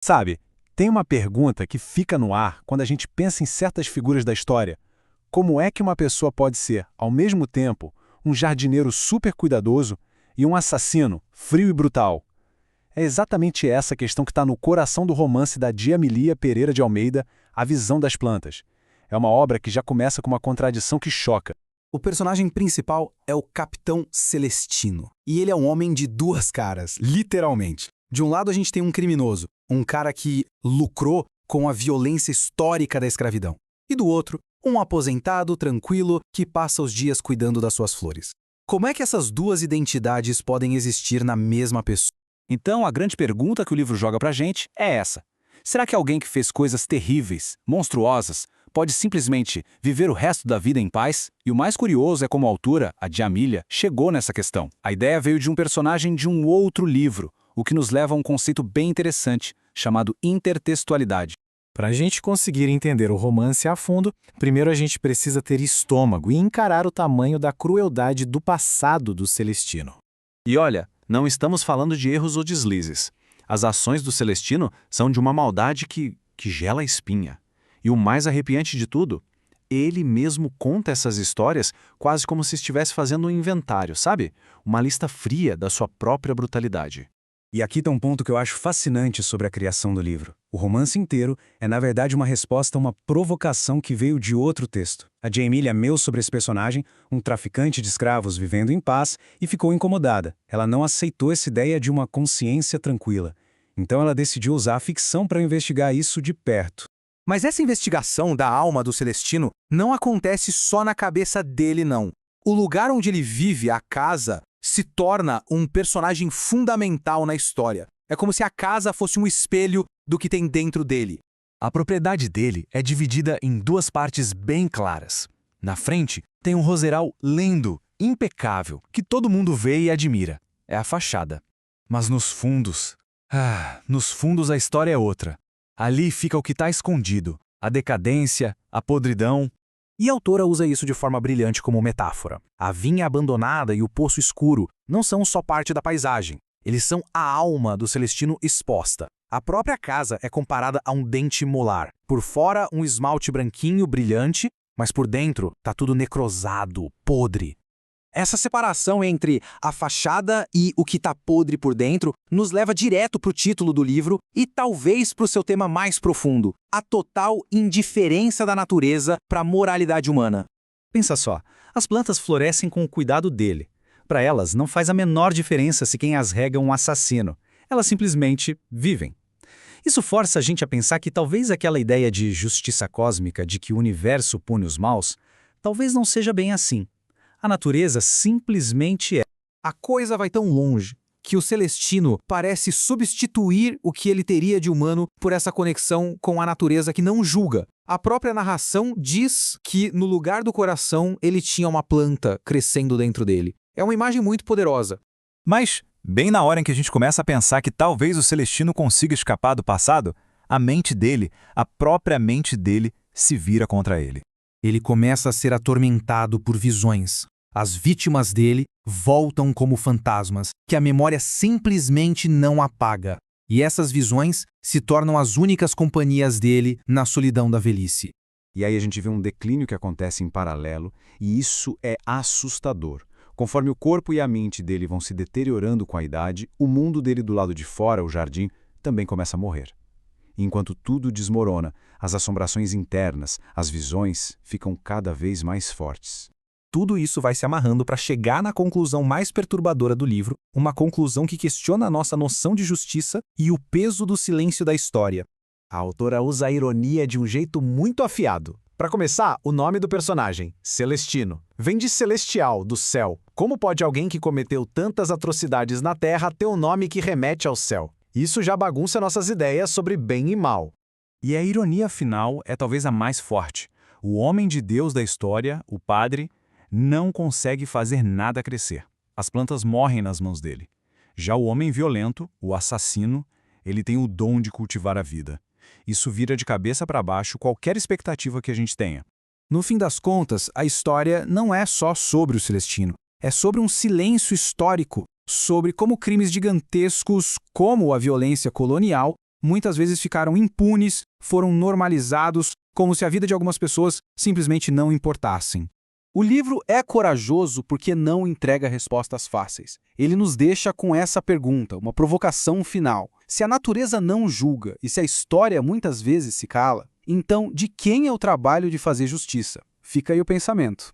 Sabe, tem uma pergunta que fica no ar quando a gente pensa em certas figuras da história. Como é que uma pessoa pode ser, ao mesmo tempo, um jardineiro super cuidadoso e um assassino frio e brutal? É exatamente essa questão que está no coração do romance da Djamilia Pereira de Almeida, A Visão das Plantas. É uma obra que já começa com uma contradição que choca. O personagem principal é o Capitão Celestino. E ele é um homem de duas caras, literalmente. De um lado a gente tem um criminoso, um cara que lucrou com a violência histórica da escravidão. E do outro, um aposentado tranquilo que passa os dias cuidando das suas flores. Como é que essas duas identidades podem existir na mesma pessoa? Então, a grande pergunta que o livro joga pra gente é essa. Será que alguém que fez coisas terríveis, monstruosas, pode simplesmente viver o resto da vida em paz? E o mais curioso é como a autora, a Djamila, chegou nessa questão. A ideia veio de um personagem de um outro livro, o que nos leva a um conceito bem interessante, chamado intertextualidade. Para a gente conseguir entender o romance a fundo, primeiro a gente precisa ter estômago e encarar o tamanho da crueldade do passado do Celestino. E olha, não estamos falando de erros ou deslizes. As ações do Celestino são de uma maldade que gela a espinha. E o mais arrepiante de tudo, ele mesmo conta essas histórias quase como se estivesse fazendo um inventário, sabe? Uma lista fria da sua própria brutalidade. E aqui está um ponto que eu acho fascinante sobre a criação do livro. O romance inteiro é, na verdade, uma resposta a uma provocação que veio de outro texto. A Djamila leu sobre esse personagem, um traficante de escravos vivendo em paz, e ficou incomodada. Ela não aceitou essa ideia de uma consciência tranquila. Então ela decidiu usar a ficção para investigar isso de perto. Mas essa investigação da alma do Celestino não acontece só na cabeça dele, não. O lugar onde ele vive, a casa, se torna um personagem fundamental na história. É como se a casa fosse um espelho do que tem dentro dele. A propriedade dele é dividida em duas partes bem claras. Na frente, tem um roseral lindo, impecável, que todo mundo vê e admira. É a fachada. Mas nos fundos a história é outra. Ali fica o que está escondido, a decadência, a podridão. E a autora usa isso de forma brilhante como metáfora. A vinha abandonada e o poço escuro não são só parte da paisagem. Eles são a alma do Celestino exposta. A própria casa é comparada a um dente molar. Por fora, um esmalte branquinho, brilhante, mas por dentro tá tudo necrosado, podre. Essa separação entre a fachada e o que está podre por dentro nos leva direto para o título do livro e talvez para o seu tema mais profundo, a total indiferença da natureza para a moralidade humana. Pensa só, as plantas florescem com o cuidado dele. Para elas, não faz a menor diferença se quem as rega é um assassino. Elas simplesmente vivem. Isso força a gente a pensar que talvez aquela ideia de justiça cósmica de que o universo pune os maus, talvez não seja bem assim. A natureza simplesmente é. A coisa vai tão longe que o Celestino parece substituir o que ele teria de humano por essa conexão com a natureza que não julga. A própria narração diz que no lugar do coração ele tinha uma planta crescendo dentro dele. É uma imagem muito poderosa. Mas, bem na hora em que a gente começa a pensar que talvez o Celestino consiga escapar do passado, a mente dele, a própria mente dele, se vira contra ele. Ele começa a ser atormentado por visões. As vítimas dele voltam como fantasmas, que a memória simplesmente não apaga. E essas visões se tornam as únicas companhias dele na solidão da velhice. E aí a gente vê um declínio que acontece em paralelo, e isso é assustador. Conforme o corpo e a mente dele vão se deteriorando com a idade, o mundo dele do lado de fora, o jardim, também começa a morrer. E enquanto tudo desmorona, as assombrações internas, as visões, ficam cada vez mais fortes. Tudo isso vai se amarrando para chegar na conclusão mais perturbadora do livro, uma conclusão que questiona a nossa noção de justiça e o peso do silêncio da história. A autora usa a ironia de um jeito muito afiado. Para começar, o nome do personagem, Celestino, vem de celestial, do céu. Como pode alguém que cometeu tantas atrocidades na Terra ter um nome que remete ao céu? Isso já bagunça nossas ideias sobre bem e mal. E a ironia final é talvez a mais forte. O homem de Deus da história, o padre, não consegue fazer nada crescer. As plantas morrem nas mãos dele. Já o homem violento, o assassino, ele tem o dom de cultivar a vida. Isso vira de cabeça para baixo qualquer expectativa que a gente tenha. No fim das contas, a história não é só sobre o Celestino. É sobre um silêncio histórico, sobre como crimes gigantescos, como a violência colonial, muitas vezes ficaram impunes, foram normalizados, como se a vida de algumas pessoas simplesmente não importassem. O livro é corajoso porque não entrega respostas fáceis. Ele nos deixa com essa pergunta, uma provocação final. Se a natureza não julga e se a história muitas vezes se cala, então de quem é o trabalho de fazer justiça? Fica aí o pensamento.